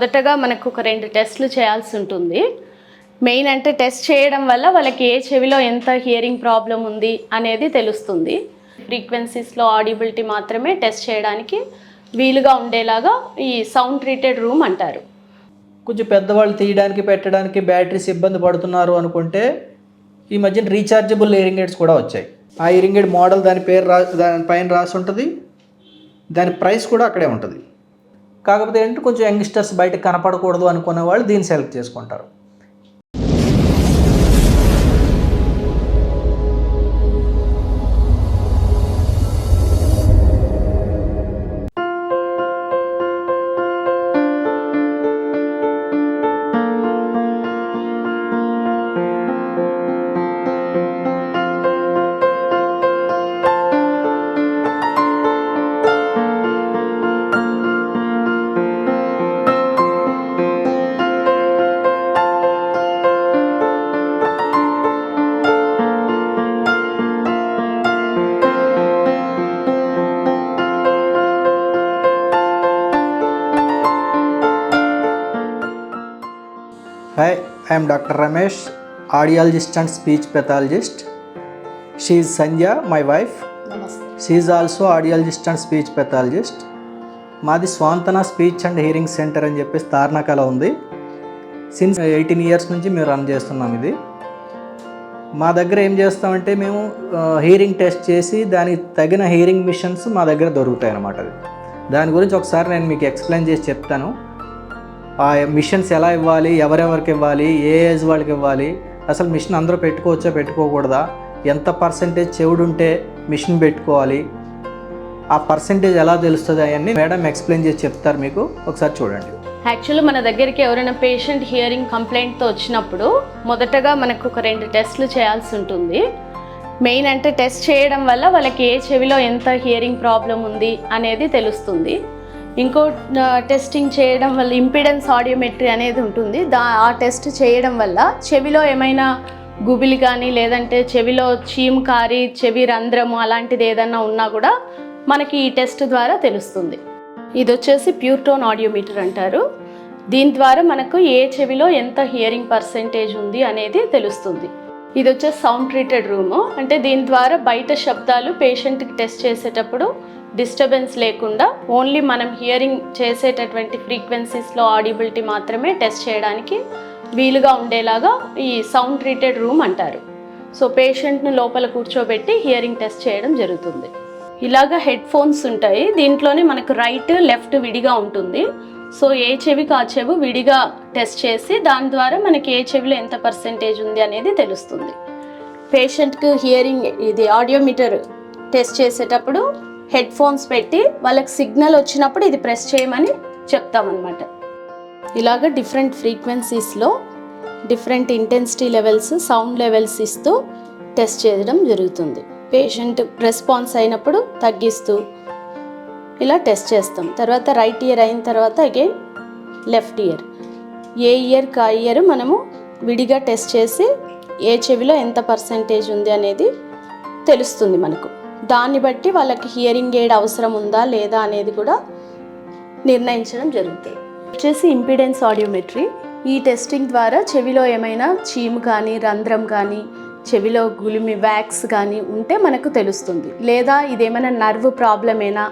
మొదటగా మనకు ఒక 2 టెస్టులు చేయాల్సి ఉంటుంది. మెయిన్ అంటే టెస్ట్ చేయడం వల్ల వాళ్ళకి ఏ చెవిలో ఎంత హియరింగ్ ప్రాబ్లం ఉంది అనేది తెలుస్తుంది. ఫ్రీక్వెన్సీస్లో ఆడిబిలిటీ మాత్రమే టెస్ట్ చేయడానికి వీలుగా ఉండేలాగా ఈ సౌండ్ ట్రీటెడ్ రూమ్ అంటారు. కొంచెం పెద్దవాళ్ళు తీయడానికి పెట్టడానికి బ్యాటరీస్ ఇబ్బంది పడుతున్నారు అనుకుంటే ఈ మధ్యన రీఛార్జబుల్ ఇయరింగ్ ఎయిడ్స్ కూడా వచ్చాయి. ఆ ఇయరింగ్ ఎయిడ్ మోడల్ దాని పేరు దానిపైన రాసి ఉంటుంది, దాని ప్రైస్ కూడా అక్కడే ఉంటుంది. కాకపోతే ఏంటంటే కొంచెం యంగ్స్టర్స్ బయట కనపడకూడదు అనుకునే వాళ్ళు దీన్ని సెలెక్ట్ చేసుకుంటారు. Hi, I am Dr. Ramesh, audiologist and speech pathologist. She is Sandhya, my wife. నమస్తే. She is also audiologist and speech pathologist. మాది Swanthana speech and hearing centre అని చెప్పేసి తార్నాకలో ఉంది. సిన్స్ 18 years నుంచి మేము రన్ చేస్తున్నాం ఇది. మా దగ్గర ఏం చేస్తామంటే మేము హియరింగ్ టెస్ట్ చేసి దానికి తగిన హియరింగ్ మిషన్స్ మా దగ్గర దొరుకుతాయి అన్నమాట. దాని గురించి ఒకసారి నేను మీకు ఎక్స్ప్లెయిన్ చేసి చెప్తాను. ఆ మిషన్స్ ఎలా ఇవ్వాలి, ఎవరెవరికి ఇవ్వాలి, ఏ ఏజ్ వాళ్ళకి ఇవ్వాలి, అసలు మిషన్ అందరూ పెట్టుకోవచ్చా పెట్టుకోకూడదా, ఎంత పర్సెంటేజ్ చెవుడు ఉంటే మిషన్ పెట్టుకోవాలి, ఆ పర్సెంటేజ్ ఎలా తెలుస్తుంది అవన్నీ మేడం ఎక్స్ప్లెయిన్ చేసి చెప్తారు మీకు. ఒకసారి చూడండి. యాక్చువల్లీ మన దగ్గరికి ఎవరైనా పేషెంట్ హియరింగ్ కంప్లైంట్తో వచ్చినప్పుడు మొదటగా మనకు ఒక 2 టెస్టులు చేయాల్సి ఉంటుంది. మెయిన్ అంటే టెస్ట్ చేయడం వల్ల వాళ్ళకి ఏ చెవిలో ఎంత హియరింగ్ ప్రాబ్లం ఉంది అనేది తెలుస్తుంది. ఇంకో టెస్టింగ్ చేయడం వల్ల ఇంపిడెన్స్ ఆడియోమెట్రీ అనేది ఉంటుంది. ఆ టెస్ట్ చేయడం వల్ల చెవిలో ఏమైనా గుబిలి కానీ లేదంటే చెవిలో చీము కారి చెవి రంధ్రము అలాంటిది ఏదన్నా ఉన్నా కూడా మనకి ఈ టెస్ట్ ద్వారా తెలుస్తుంది. ఇది వచ్చేసి ప్యూర్ టోన్ ఆడియోమీటర్ అంటారు. దీని ద్వారా మనకు ఏ చెవిలో ఎంత హియరింగ్ పర్సెంటేజ్ ఉంది అనేది తెలుస్తుంది. ఇది వచ్చేసి సౌండ్ ట్రీటెడ్ రూము, అంటే దీని ద్వారా బయట శబ్దాలు పేషెంట్కి టెస్ట్ చేసేటప్పుడు డిస్టర్బెన్స్ లేకుండా ఓన్లీ మనం హియరింగ్ చేసేటటువంటి ఫ్రీక్వెన్సీస్లో ఆడిబిలిటీ మాత్రమే టెస్ట్ చేయడానికి వీలుగా ఉండేలాగా ఈ సౌండ్ ట్రీటెడ్ రూమ్ అంటారు. సో పేషెంట్ను లోపల కూర్చోబెట్టి హియరింగ్ టెస్ట్ చేయడం జరుగుతుంది. ఇలాగా హెడ్ ఫోన్స్ ఉంటాయి. దీంట్లోనే మనకు రైట్ లెఫ్ట్ విడిగా ఉంటుంది. సో ఏ చెవికి ఆ చెవి విడిగా టెస్ట్ చేసి దాని ద్వారా మనకి ఏ చెవిలో ఎంత పర్సెంటేజ్ ఉంది అనేది తెలుస్తుంది. పేషెంట్కి హియరింగ్ ఇది ఆడియోమీటర్ టెస్ట్ చేసేటప్పుడు హెడ్ ఫోన్స్ పెట్టి వాళ్ళకి సిగ్నల్ వచ్చినప్పుడు ఇది ప్రెస్ చేయమని చెప్తామన్నమాట. ఇలాగ డిఫరెంట్ ఫ్రీక్వెన్సీస్లో different intensity levels, sound levels ఇస్తూ టెస్ట్ చేయడం జరుగుతుంది. పేషెంట్ రెస్పాన్స్ అయినప్పుడు తగ్గిస్తూ ఇలా టెస్ట్ చేస్తాం. తర్వాత రైట్ ఇయర్ అయిన తర్వాత అగైన్ లెఫ్ట్ ఇయర్, ఏ ఇయర్కి ఆ ఇయర్ మనము విడిగా టెస్ట్ చేసి ఏ చెవిలో ఎంత పర్సెంటేజ్ ఉంది అనేది తెలుస్తుంది మనకు. దాన్ని బట్టి వాళ్ళకి హియరింగ్ ఎయిడ్ అవసరం ఉందా లేదా అనేది కూడా నిర్ణయించడం జరుగుతుంది. వచ్చేసి ఇంపిడెన్స్ ఆడియోమెట్రీ. ఈ టెస్టింగ్ ద్వారా చెవిలో ఏమైనా చీము కానీ రంధ్రం కానీ చెవిలో గులిమి వ్యాక్స్ కానీ ఉంటే మనకు తెలుస్తుంది. లేదా ఇదేమైనా నర్వ్ ప్రాబ్లమేనా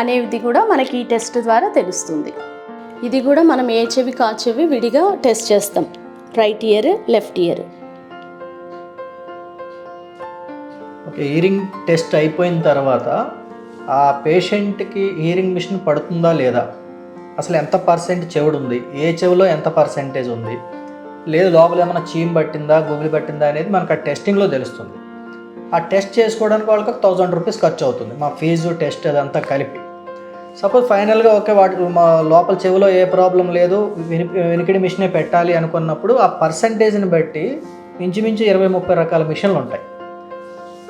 అనేది కూడా మనకి ఈ టెస్ట్ ద్వారా తెలుస్తుంది. ఇది కూడా మనం ఏ చెవికి ఆ చెవి విడిగా టెస్ట్ చేస్తాం, right year left ear. Okay, hearing test అయిపోయిన తర్వాత ఆ పేషెంట్కి హియరింగ్ మిషన్ పడుతుందా లేదా, అసలు ఎంత పర్సెంట్ చెవుడు ఉంది, ఏ చెవిలో ఎంత పర్సెంటేజ్ ఉంది, లేదు లోపల ఏమైనా చీమ్ పట్టిందా గుబిలి పట్టిందా అనేది మనకు ఆ టెస్టింగ్లో తెలుస్తుంది. ఆ టెస్ట్ చేసుకోవడానికి వాళ్ళకి 1000 రూపీస్ ఖర్చు అవుతుంది, మా ఫీజు టెస్ట్ అదంతా కలిపి. సపోజ్ ఫైనల్గా ఓకే వాటి మా లోపల చెవిలో ఏ ప్రాబ్లం లేదు, వినికిడి మిషనే పెట్టాలి అనుకున్నప్పుడు ఆ పర్సంటేజ్ని బట్టి ఇంచుమించు 20-30 రకాల మిషన్లు ఉంటాయి.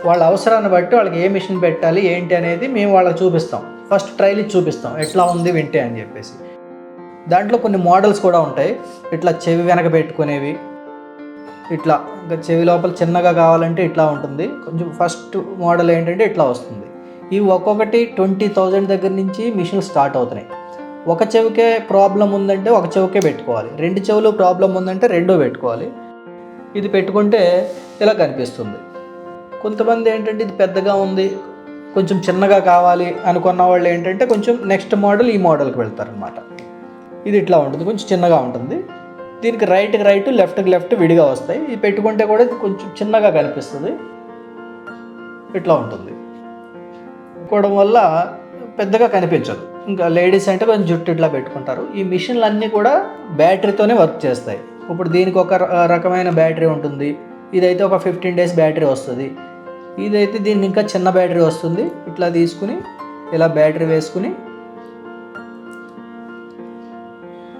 వాళ్ళ అవసరాన్ని బట్టి వాళ్ళకి ఏ మిషన్ పెట్టాలి ఏంటి అనేది మేము వాళ్ళకి చూపిస్తాం. ఫస్ట్ ట్రైల్ ఇచ్చి చూపిస్తాం ఎట్లా ఉంది వింటే అని చెప్పేసి. దాంట్లో కొన్ని మోడల్స్ కూడా ఉంటాయి. ఇట్లా చెవి వెనక పెట్టుకునేవి, ఇట్లా ఇంకా చెవి లోపల చిన్నగా కావాలంటే ఇట్లా ఉంటుంది. కొంచెం ఫస్ట్ మోడల్ ఏంటంటే ఇట్లా వస్తుంది. ఇవి ఒక్కొక్కటి 20,000 దగ్గర నుంచి మిషన్లు స్టార్ట్ అవుతున్నాయి. ఒక చెవికే ప్రాబ్లం ఉందంటే ఒక చెవికే పెట్టుకోవాలి, రెండు చెవులు ప్రాబ్లం ఉందంటే రెండో పెట్టుకోవాలి. ఇది పెట్టుకుంటే ఇలా కనిపిస్తుంది. కొంతమంది ఏంటంటే ఇది పెద్దగా ఉంది, కొంచెం చిన్నగా కావాలి అనుకున్న వాళ్ళు ఏంటంటే కొంచెం నెక్స్ట్ మోడల్ ఈ మోడల్కి వెళ్తారనమాట. ఇది ఇట్లా ఉంటుంది, కొంచెం చిన్నగా ఉంటుంది. దీనికి రైట్కి రైట్ లెఫ్ట్కి లెఫ్ట్ విడిగా వస్తాయి. ఇది పెట్టుకుంటే కూడా ఇది కొంచెం చిన్నగా కనిపిస్తుంది, ఇట్లా ఉంటుంది. పెట్టుకోవడం వల్ల పెద్దగా కనిపించదు. ఇంకా లేడీస్ అంటే కొంచెం జుట్టు ఇట్లా పెట్టుకుంటారు. ఈ మిషన్లు అన్నీ కూడా బ్యాటరీతోనే వర్క్ చేస్తాయి. ఇప్పుడు దీనికి ఒక రకమైన బ్యాటరీ ఉంటుంది, ఇదైతే ఒక 15 days బ్యాటరీ వస్తుంది. ఇదైతే దీనికి ఇంకా చిన్న బ్యాటరీ వస్తుంది. ఇట్లా తీసుకుని ఇలా బ్యాటరీ వేసుకుని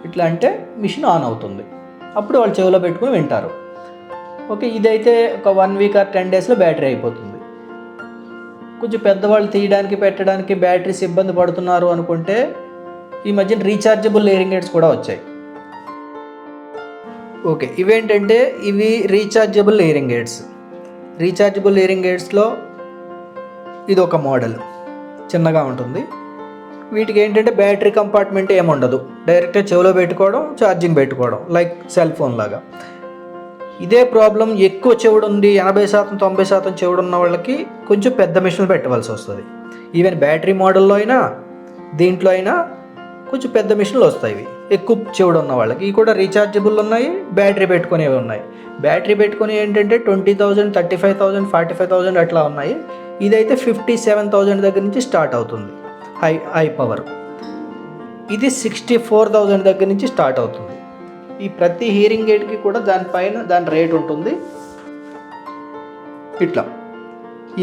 ఇట్లా అంటే మిషన్ ఆన్ అవుతుంది. అప్పుడు వాళ్ళు చెవిలో పెట్టుకుని వింటారు. ఓకే, ఇదైతే ఒక 1 week or 10 daysలో బ్యాటరీ అయిపోతుంది. కొంచెం పెద్దవాళ్ళు తీయడానికి పెట్టడానికి బ్యాటరీస్ ఇబ్బంది పడుతున్నారు అనుకుంటే ఈ మధ్యన రీఛార్జబుల్ హియరింగ్ ఎయిడ్స్ కూడా వచ్చాయి. ఓకే, ఇవేంటంటే ఇవి rechargeable hearing aids. Rechargeable hearing ఎయిడ్స్లో ఇది ఒక మోడల్, చిన్నగా ఉంటుంది. వీటికి ఏంటంటే బ్యాటరీ కంపార్ట్మెంట్ ఏముండదు, డైరెక్ట్గా చెవిలో పెట్టుకోవడం, ఛార్జింగ్ పెట్టుకోవడం, లైక్ సెల్ ఫోన్ లాగా. ఇదే ప్రాబ్లం ఎక్కువ చెవుడు ఉంది, 80% 90% చెవుడు ఉన్న వాళ్ళకి కొంచెం పెద్ద మిషన్లు పెట్టవలసి వస్తుంది. ఈవెన్ బ్యాటరీ మోడల్లో అయినా దీంట్లో అయినా కొంచెం పెద్ద మిషన్లు వస్తాయి. ఇవి ఎక్కువ చెవుడు ఉన్న వాళ్ళకి. ఇవి కూడా రీఛార్జబుల్ ఉన్నాయి, బ్యాటరీ పెట్టుకునేవి ఉన్నాయి. బ్యాటరీ పెట్టుకుని ఏంటంటే 20,000, 35,000, 45,000 అట్లా ఉన్నాయి. ఇదైతే 57,000 దగ్గర నుంచి స్టార్ట్ అవుతుంది హై పవర్. ఇది 64,000 దగ్గర నుంచి స్టార్ట్ అవుతుంది. ఈ ప్రతి హియరింగ్ ఎయిడ్కి కూడా దానిపైన దాని రేట్ ఉంటుంది. ఇట్లా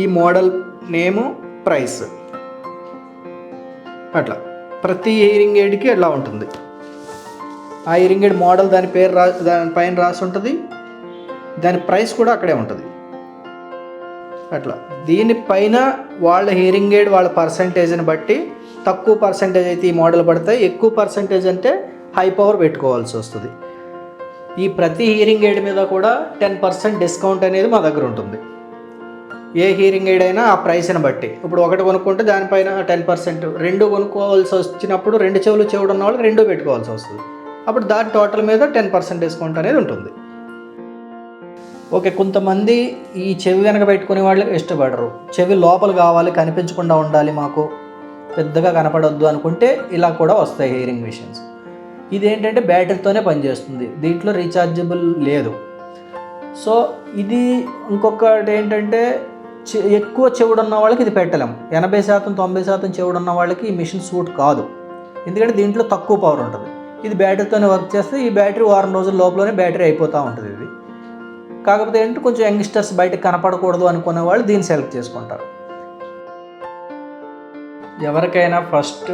ఈ మోడల్ నేము, ప్రైస్, అట్లా ప్రతి హియరింగ్ ఎయిడ్కి అట్లా ఉంటుంది. ఆ హియరింగ్ ఎయిడ్ మోడల్ దాని పేరు దానిపైన రాసి ఉంటుంది, దాని ప్రైస్ కూడా అక్కడే ఉంటుంది. అట్లా దీనిపైన వాళ్ళ హియరింగ్ ఎయిడ్ వాళ్ళ పర్సంటేజ్ని బట్టి తక్కువ పర్సంటేజ్ అయితే ఈ మోడల్ పడతాయి, ఎక్కువ పర్సంటేజ్ అంటే హై పవర్ పెట్టుకోవాల్సి వస్తుంది. ఈ ప్రతి హియరింగ్ ఎయిడ్ మీద కూడా 10% డిస్కౌంట్ అనేది మా దగ్గర ఉంటుంది. ఏ హియరింగ్ ఎయిడ్ అయినా ఆ ప్రైస్ని బట్టి. ఇప్పుడు ఒకటి కొనుక్కుంటే దానిపైన 10%, రెండు కొనుక్కోవాల్సి వచ్చినప్పుడు రెండు చెవులు చెవుడు ఉన్న వాళ్ళు రెండు పెట్టుకోవాల్సి వస్తుంది. అప్పుడు దాని టోటల్ మీద 10% డిస్కౌంట్ అనేది ఉంటుంది. ఓకే, కొంతమంది ఈ చెవి వెనక పెట్టుకునే వాళ్ళకి ఇష్టపడరు. చెవి లోపల కావాలి, కనిపించకుండా ఉండాలి, మాకు పెద్దగా కనపడొద్దు అనుకుంటే ఇలా కూడా వస్తాయి హియరింగ్ మిషన్స్. ఇదేంటంటే బ్యాటరీతోనే పనిచేస్తుంది, దీంట్లో రీఛార్జబుల్ లేదు. సో ఇది ఇంకొకటి ఏంటంటే ఎక్కువ చెవుడు ఉన్న వాళ్ళకి ఇది పెట్టలేం. 80% 90% చెవుడు ఉన్న వాళ్ళకి ఈ మిషన్ సూట్ కాదు, ఎందుకంటే దీంట్లో తక్కువ పవర్ ఉంటుంది. ఇది బ్యాటరీతోనే వర్క్ చేస్తే ఈ బ్యాటరీ వారం రోజుల లోపలనే బ్యాటరీ అయిపోతూ ఉంటుంది. ఇది కాకపోతే ఏంటంటే కొంచెం యంగ్స్టర్స్ బయటకు కనపడకూడదు అనుకునే వాళ్ళు దీన్ని సెలెక్ట్ చేసుకుంటారు. ఎవరికైనా ఫస్ట్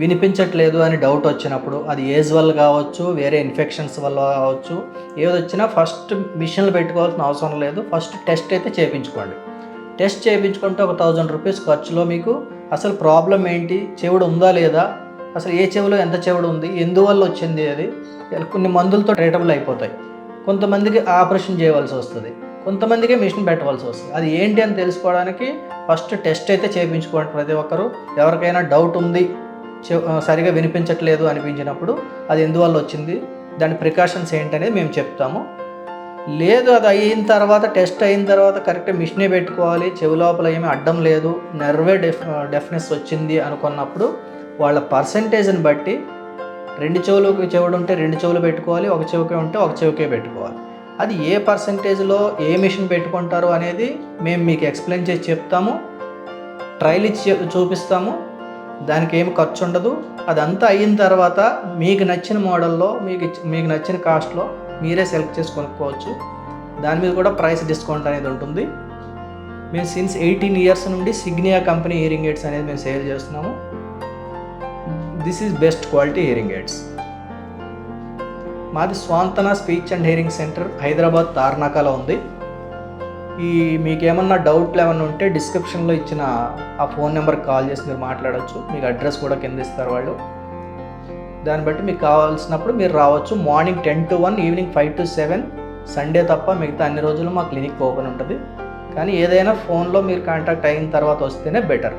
వినిపించట్లేదు అని డౌట్ వచ్చినప్పుడు, అది ఏజ్ వల్ల కావచ్చు, వేరే ఇన్ఫెక్షన్స్ వల్ల కావచ్చు, ఏది వచ్చినా ఫస్ట్ మిషన్లు పెట్టుకోవాల్సిన అవసరం లేదు. ఫస్ట్ టెస్ట్ అయితే చేయించుకోండి. టెస్ట్ చేయించుకుంటే ఒక 1000 రూపీస్ ఖర్చులో మీకు అసలు ప్రాబ్లం ఏంటి, చెవుడు ఉందా లేదా, అసలు ఏ చెవిలో ఎంత చెవుడు ఉంది, ఎందువల్ల వచ్చింది, అది కొన్ని మందులతో ట్రీటబుల్ అయిపోతాయి. కొంతమందికి ఆపరేషన్ చేయవలసి వస్తుంది, కొంతమందికి మిషన్ పెట్టవలసి వస్తుంది. అది ఏంటి అని తెలుసుకోవడానికి ఫస్ట్ టెస్ట్ అయితే చేయించుకోండి ప్రతి ఒక్కరు. ఎవరికైనా డౌట్ ఉంది, సరిగా వినిపించట్లేదు అనిపించినప్పుడు అది ఎందువల్ల వచ్చింది, దాని ప్రికాషన్స్ ఏంటనేది మేము చెప్తాము. లేదు అది అయిన తర్వాత, టెస్ట్ అయిన తర్వాత కరెక్ట్ మిషనే పెట్టుకోవాలి, చెవి లోపల ఏమీ అడ్డం లేదు, నర్వే డెఫ్నెస్ వచ్చింది అనుకున్నప్పుడు వాళ్ళ పర్సంటేజ్ని బట్టి రెండు చెవులకు చెవుడు ఉంటే రెండు చెవులు పెట్టుకోవాలి, ఒక చెవికే ఉంటే ఒక చెవికే పెట్టుకోవాలి. అది ఏ పర్సంటేజ్లో ఏ మిషన్ పెట్టుకుంటారు అనేది మేము మీకు ఎక్స్ప్లెయిన్ చేసి చెప్తాము, ట్రయల్ ఇచ్చి చూపిస్తాము. దానికి ఏమి ఖర్చు ఉండదు. అదంతా అయిన తర్వాత మీకు నచ్చిన మోడల్లో మీకు నచ్చిన కాస్ట్లో మీరే సెలెక్ట్ చేసి కొనుక్కోవచ్చు. దాని మీద కూడా ప్రైస్ డిస్కౌంట్ అనేది ఉంటుంది. మేము సిన్స్ 18 years నుండి సిగ్నియా కంపెనీ హియరింగ్ ఎయిడ్స్ అనేది మేము సేల్ చేస్తున్నాము. This is best quality hearing aids. మాది Swanthana speech and hearing center Hyderabad తార్నాకాలో ఉంది. మీకేమన్నా డౌట్లు ఏమన్నా ఉంటే డిస్క్రిప్షన్లో ఇచ్చిన ఆ ఫోన్ నెంబర్కి కాల్ చేసి మీరు మాట్లాడవచ్చు. మీకు అడ్రస్ కూడా కింద ఇస్తారు వాళ్ళు. దాన్ని బట్టి మీకు కావాల్సినప్పుడు మీరు రావచ్చు. Morning 10 to 1, evening 5 to 7, Sunday తప్ప మిగతా అన్ని రోజులు మా క్లినిక్ ఓపెన్ ఉంటుంది. కానీ ఏదైనా ఫోన్లో మీరు కాంటాక్ట్ అయిన తర్వాత వస్తేనే బెటర్.